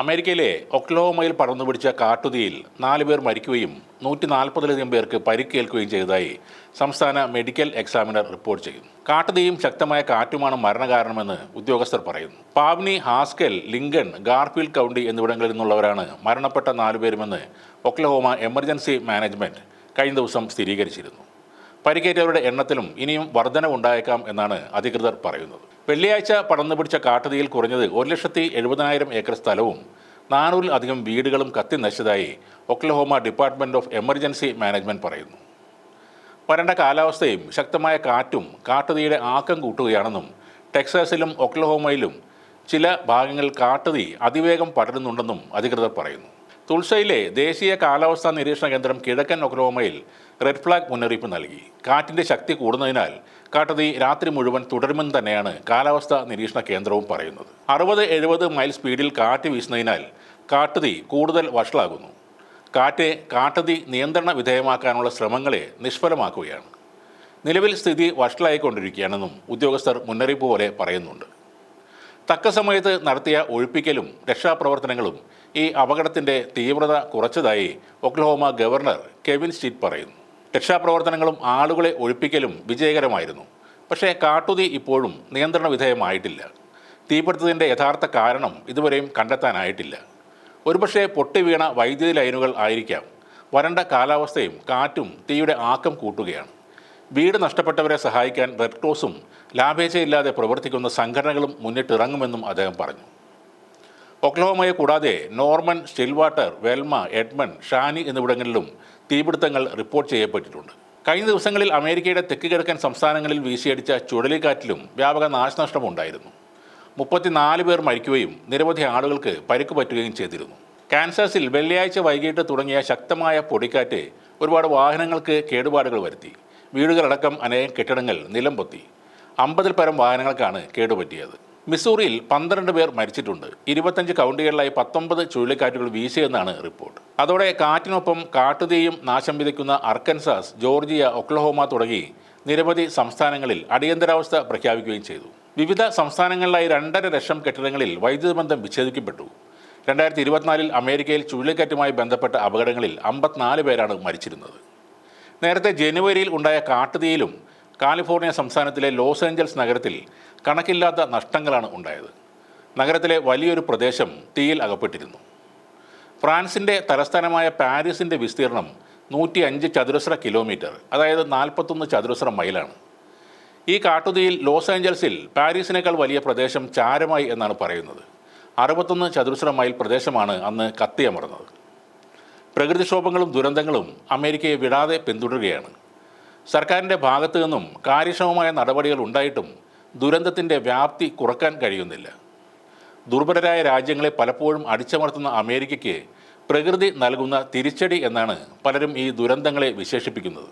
അമേരിക്കയിലെ ഒക്ലഹോമയിൽ പടർന്നുപിടിച്ച കാട്ടുതീയിൽ 4 പേർ മരിക്കുകയും 140ലധികം പേർക്ക് പരിക്കേൽക്കുകയും ചെയ്തതായി സംസ്ഥാന മെഡിക്കൽ എക്സാമിനർ റിപ്പോർട്ട് ചെയ്യുന്നു. കാട്ടുതീയും ശക്തമായ കാറ്റുമാണ് മരണകാരണമെന്ന് ഉദ്യോഗസ്ഥർ പറയുന്നു. പാവ്നി, ഹാസ്കൽ, ലിങ്കൺ, ഗാർഫീൽഡ് കൗണ്ടി എന്നിവിടങ്ങളിൽ നിന്നുള്ളവരാണ് മരണപ്പെട്ട 4 പേരുമെന്ന് ഒക്ലഹോമ എമർജൻസി മാനേജ്മെന്റ് കഴിഞ്ഞ ദിവസം സ്ഥിരീകരിച്ചിരുന്നു. പരിക്കേറ്റവരുടെ എണ്ണത്തിലും ഇനിയും വർധനവുണ്ടായേക്കാം എന്നാണ് അധികൃതർ പറയുന്നത്. വെള്ളിയാഴ്ച പടർന്നുപിടിച്ച കാട്ടുതീയിൽ കുറഞ്ഞത് 1,70,000 ഏക്കർ സ്ഥലവും 400-ലധികം വീടുകളും കത്തി നശിച്ചതായി Oklahoma department of emergency management പറയുന്നു. വരണ്ട കാലാവസ്ഥയും ശക്തമായ കാറ്റും കാട്ടുതീയുടെ ആക്കം കൂട്ടുകയാണെന്നും ടെക്സാസിലും ഒക്ലഹോമയിലും ചില ഭാഗങ്ങളിൽ കാട്ടുതീ അതിവേഗം പടരുന്നുണ്ടെന്നും അധികൃതർ പറയുന്നു. തുൾസയിലെ ദേശീയ കാലാവസ്ഥാ നിരീക്ഷണ കേന്ദ്രം കിഴക്കൻ ഒക്ലഹോമയിൽ റെഡ് ഫ്ലാഗ് മുന്നറിയിപ്പ് നൽകി. കാറ്റിൻ്റെ ശക്തി കൂടുന്നതിനാൽ കാട്ടുതീ രാത്രി മുഴുവൻ തുടരുമെന്ന് തന്നെയാണ് കാലാവസ്ഥാ നിരീക്ഷണ കേന്ദ്രവും പറയുന്നത്. 60-70 മൈൽ സ്പീഡിൽ കാറ്റ് വീശുന്നതിനാൽ കാട്ടുതീ കൂടുതൽ വഷളാകുന്നു. കാറ്റ് കാട്ടുതീ നിയന്ത്രണ വിധേയമാക്കാനുള്ള ശ്രമങ്ങളെ നിഷ്ഫലമാക്കുകയാണ്. നിലവിൽ സ്ഥിതി വഷളായിക്കൊണ്ടിരിക്കുകയാണെന്നും ഉദ്യോഗസ്ഥർ മുന്നറിയിപ്പ് പോലെ പറയുന്നുണ്ട്. തക്ക സമയത്ത് നടത്തിയ ഒഴിപ്പിക്കലും രക്ഷാപ്രവർത്തനങ്ങളും ഈ അപകടത്തിൻ്റെ തീവ്രത കുറച്ചതായി ഒക്ലഹോമ ഗവർണർ കെവിൻ സ്റ്റിറ്റ് പറയുന്നു. രക്ഷാപ്രവർത്തനങ്ങളും ആളുകളെ ഒഴിപ്പിക്കലും വിജയകരമായിരുന്നു. പക്ഷേ കാട്ടുതീ ഇപ്പോഴും നിയന്ത്രണ വിധേയമായിട്ടില്ല. തീപിടുത്തത്തിൻ്റെ യഥാർത്ഥ കാരണം ഇതുവരെയും കണ്ടെത്താനായിട്ടില്ല. ഒരുപക്ഷെ പൊട്ടിവീണ വൈദ്യുതി ലൈനുകൾ ആയിരിക്കാം. വരണ്ട കാലാവസ്ഥയും കാറ്റും തീയുടെ ആക്കം കൂട്ടുകയാണ്. വീട് നഷ്ടപ്പെട്ടവരെ സഹായിക്കാൻ റെഡ് ക്രോസും ലാഭേച്ഛയില്ലാതെ പ്രവർത്തിക്കുന്ന സംഘടനകളും മുന്നിട്ടിറങ്ങുമെന്നും അദ്ദേഹം പറഞ്ഞു. ഒക്ലഹോമയെ കൂടാതെ നോർമൻ, സ്റ്റിൽവാട്ടർ, വെൽമ, എഡ്മണ്ട്, ഷാനി എന്നിവിടങ്ങളിലും തീപിടുത്തങ്ങൾ റിപ്പോർട്ട് ചെയ്യപ്പെട്ടിട്ടുണ്ട്. കഴിഞ്ഞ ദിവസങ്ങളിൽ അമേരിക്കയുടെ തെക്ക് കിഴക്കൻ സംസ്ഥാനങ്ങളിൽ വീശിയടിച്ച ചുഴലിക്കാറ്റിലും വ്യാപക നാശനഷ്ടമുണ്ടായിരുന്നു. 34 പേർ മരിക്കുകയും നിരവധി ആളുകൾക്ക് പരിക്ക് പറ്റുകയും ചെയ്തിരുന്നു. കാൻസാസിൽ വെള്ളിയാഴ്ച വൈകിട്ട് തുടങ്ങിയ ശക്തമായ പൊടിക്കാറ്റ് ഒരുപാട് വാഹനങ്ങൾക്ക് കേടുപാടുകൾ വരുത്തി. വീടുകളടക്കം അനേകം കെട്ടിടങ്ങൾ നിലം പൊത്തി. 50-ൽ പരം വാഹനങ്ങൾക്കാണ് കേടുപറ്റിയത്. മിസൂറിയിൽ 12 പേർ മരിച്ചിട്ടുണ്ട്. 25 കൗണ്ടികളിലായി 19 ചുഴലിക്കാറ്റുകൾ വീശിയെന്നാണ് റിപ്പോർട്ട്. അതോടെ കാറ്റിനൊപ്പം കാട്ടുതീയും നാശം വിതയ്ക്കുന്ന അർക്കൻസാസ്, ജോർജിയ, ഒക്ലഹോമ തുടങ്ങി നിരവധി സംസ്ഥാനങ്ങളിൽ അടിയന്തരാവസ്ഥ പ്രഖ്യാപിക്കുകയും ചെയ്തു. വിവിധ സംസ്ഥാനങ്ങളിലായി 2.5 ലക്ഷം കെട്ടിടങ്ങളിൽ വൈദ്യുതി ബന്ധം വിച്ഛേദിക്കപ്പെട്ടു. 2024-ൽ അമേരിക്കയിൽ ചുഴലിക്കാറ്റുമായി ബന്ധപ്പെട്ട അപകടങ്ങളിൽ 54 പേരാണ് മരിച്ചിരുന്നത്. നേരത്തെ ജനുവരിയിൽ ഉണ്ടായ കാട്ടുതീയിലും കാലിഫോർണിയ സംസ്ഥാനത്തിലെ ലോസ് ഏഞ്ചൽസ് നഗരത്തിൽ കണക്കില്ലാത്ത നഷ്ടങ്ങളാണ് ഉണ്ടായത്. നഗരത്തിലെ വലിയൊരു പ്രദേശം തീയിൽ അകപ്പെട്ടിരുന്നു. ഫ്രാൻസിൻ്റെ തലസ്ഥാനമായ പാരീസിൻ്റെ വിസ്തീർണം 105 ചതുരശ്ര കിലോമീറ്റർ, അതായത് 41 ചതുരശ്ര മൈലാണ്. ഈ കാട്ടുതീയിൽ ലോസ് ഏഞ്ചൽസിൽ പാരീസിനേക്കാൾ വലിയ പ്രദേശം ചാരമായി എന്നാണ് പറയുന്നത്. 61 ചതുരശ്ര മൈൽ പ്രദേശമാണ് അന്ന് കത്തിയമർന്നത്. പ്രകൃതിക്ഷോഭങ്ങളും ദുരന്തങ്ങളും അമേരിക്കയെ വിടാതെ പിന്തുടരുകയാണ്. സർക്കാരിൻ്റെ ഭാഗത്തു നിന്നും കാര്യക്ഷമമായ നടപടികൾ ഉണ്ടായിട്ടും ദുരന്തത്തിൻ്റെ വ്യാപ്തി കുറക്കാൻ കഴിയുന്നില്ല. ദുർബലരായ രാജ്യങ്ങളെ പലപ്പോഴും അടിച്ചമർത്തുന്ന അമേരിക്കയ്ക്ക് പ്രകൃതി നൽകുന്ന തിരിച്ചടി എന്നാണ് പലരും ഈ ദുരന്തങ്ങളെ വിശേഷിപ്പിക്കുന്നത്.